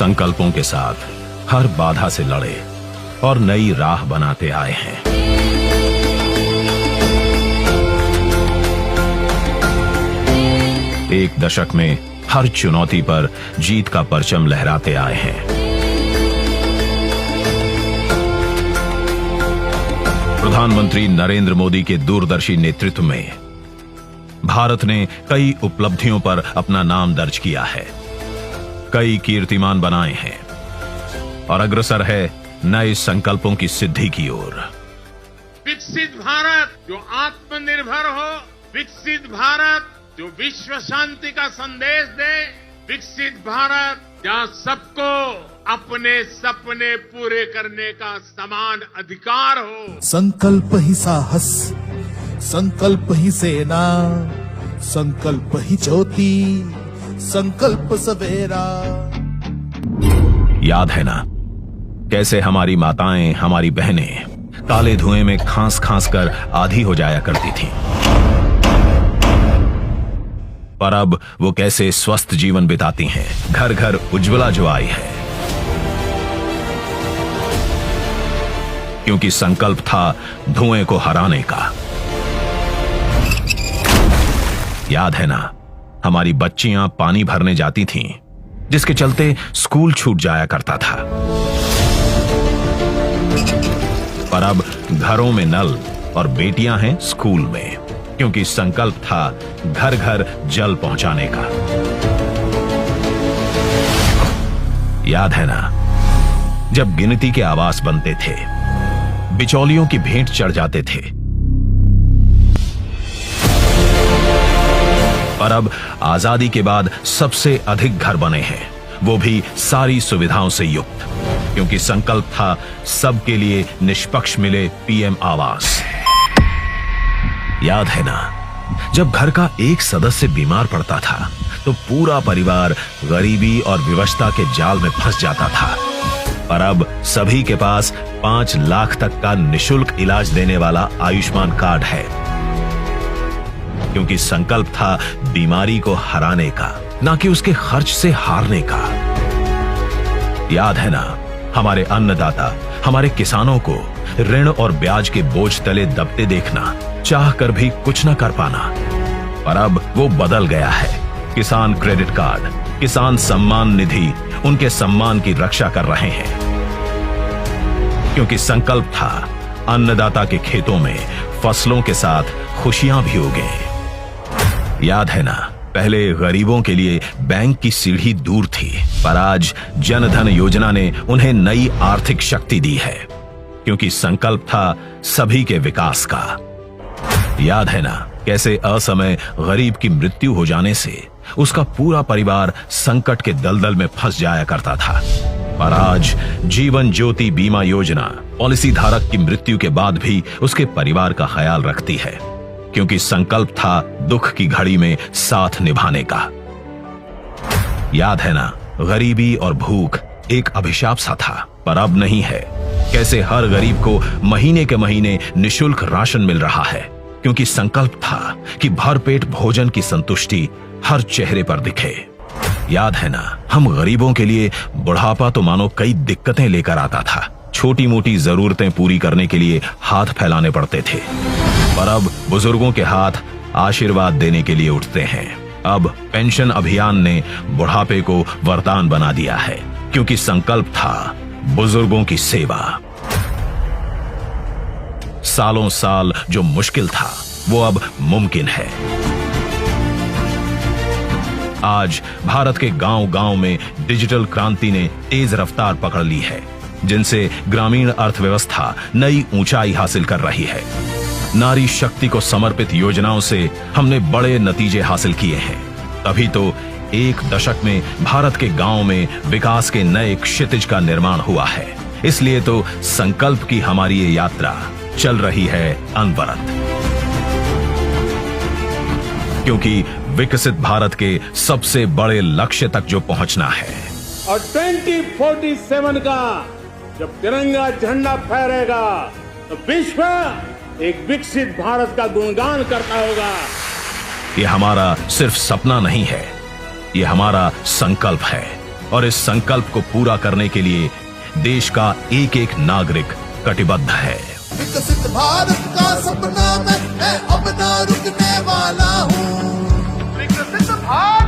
संकल्पों के साथ हर बाधा से लड़े और नई राह बनाते आए हैं। एक दशक में हर चुनौती पर जीत का परचम लहराते आए हैं। प्रधानमंत्री नरेंद्र मोदी के दूरदर्शी नेतृत्व में भारत ने कई उपलब्धियों पर अपना नाम दर्ज किया है, कई कीर्तिमान बनाए हैं और अग्रसर है नए संकल्पों की सिद्धि की ओर। विकसित भारत जो आत्मनिर्भर हो, विकसित भारत जो विश्व शांति का संदेश दे, विकसित भारत जहां सबको अपने सपने पूरे करने का समान अधिकार हो। संकल्प ही साहस, संकल्प ही सेना, संकल्प ही ज्योति, संकल्प सवेरा। याद है ना कैसे हमारी माताएं, हमारी बहनें काले धुएं में खांस खांस कर आधी हो जाया करती थीं। पर अब वो कैसे स्वस्थ जीवन बिताती हैं। घर घर उज्ज्वला जो आई है, क्योंकि संकल्प था धुएं को हराने का। याद है ना हमारी बच्चियां पानी भरने जाती थीं, जिसके चलते स्कूल छूट जाया करता था। पर अब घरों में नल और बेटियां हैं स्कूल में, क्योंकि संकल्प था घर घर जल पहुंचाने का। याद है ना जब गिनती के आवास बनते थे, बिचौलियों की भेंट चढ़ जाते थे। पर अब आजादी के बाद सबसे अधिक घर बने हैं, वो भी सारी सुविधाओं से युक्त, क्योंकि संकल्प था सबके लिए निष्पक्ष मिले पीएम आवास। याद है ना जब घर का एक सदस्य बीमार पड़ता था तो पूरा परिवार गरीबी और विवशता के जाल में फंस जाता था। पर अब सभी के पास 5 लाख तक का निशुल्क इलाज देने वाला आयुष्मान कार्ड है, क्योंकि संकल्प था बीमारी को हराने का, ना कि उसके खर्च से हारने का। याद है ना हमारे अन्नदाता, हमारे किसानों को ऋण और ब्याज के बोझ तले दबते देखना, चाह कर भी कुछ न कर पाना। पर अब वो बदल गया है। किसान क्रेडिट कार्ड, किसान सम्मान निधि उनके सम्मान की रक्षा कर रहे हैं, क्योंकि संकल्प था अन्नदाता के खेतों में फसलों के साथ खुशियां भी उगें। याद है ना पहले गरीबों के लिए बैंक की सीढ़ी दूर थी, पर आज जन धन योजना ने उन्हें नई आर्थिक शक्ति दी है, क्योंकि संकल्प था सभी के विकास का। याद है ना कैसे असमय गरीब की मृत्यु हो जाने से उसका पूरा परिवार संकट के दलदल में फंस जाया करता था। पर आज जीवन ज्योति बीमा योजना पॉलिसी धारक की मृत्यु के बाद भी उसके परिवार का ख्याल रखती है, क्योंकि संकल्प था दुख की घड़ी में साथ निभाने का। याद है ना गरीबी और भूख एक अभिशाप सा था, पर अब नहीं है। कैसे हर गरीब को महीने के महीने निशुल्क राशन मिल रहा है, क्योंकि संकल्प था कि भरपेट भोजन की संतुष्टि हर चेहरे पर दिखे। याद है ना हम गरीबों के लिए बुढ़ापा तो मानो कई दिक्कतें लेकर आता था। छोटी मोटी जरूरतें पूरी करने के लिए हाथ फैलाने पड़ते थे, पर अब बुजुर्गों के हाथ आशीर्वाद देने के लिए उठते हैं। अब पेंशन अभियान ने बुढ़ापे को वरदान बना दिया है, क्योंकि संकल्प था बुजुर्गों की सेवा। सालों साल जो मुश्किल था वो अब मुमकिन है। आज भारत के गांव-गांव में डिजिटल क्रांति ने तेज रफ्तार पकड़ ली है, जिनसे ग्रामीण अर्थव्यवस्था नई ऊंचाई हासिल कर रही है। नारी शक्ति को समर्पित योजनाओं से हमने बड़े नतीजे हासिल किए हैं। तभी तो एक दशक में भारत के गांव में विकास के नए क्षितिज का निर्माण हुआ है। इसलिए तो संकल्प की हमारी ये यात्रा चल रही है अनवरत, क्योंकि विकसित भारत के सबसे बड़े लक्ष्य तक जो पहुंचना है। और 2047 का जब तिरंगा झंडा फहरेगा तो विश्व एक विकसित भारत का गुणगान करता होगा। ये हमारा सिर्फ सपना नहीं है, ये हमारा संकल्प है। और इस संकल्प को पूरा करने के लिए देश का एक एक नागरिक कटिबद्ध है। विकसित भारत का सपना मैं अब ना रुकने वाला हूँ। विकसित भारत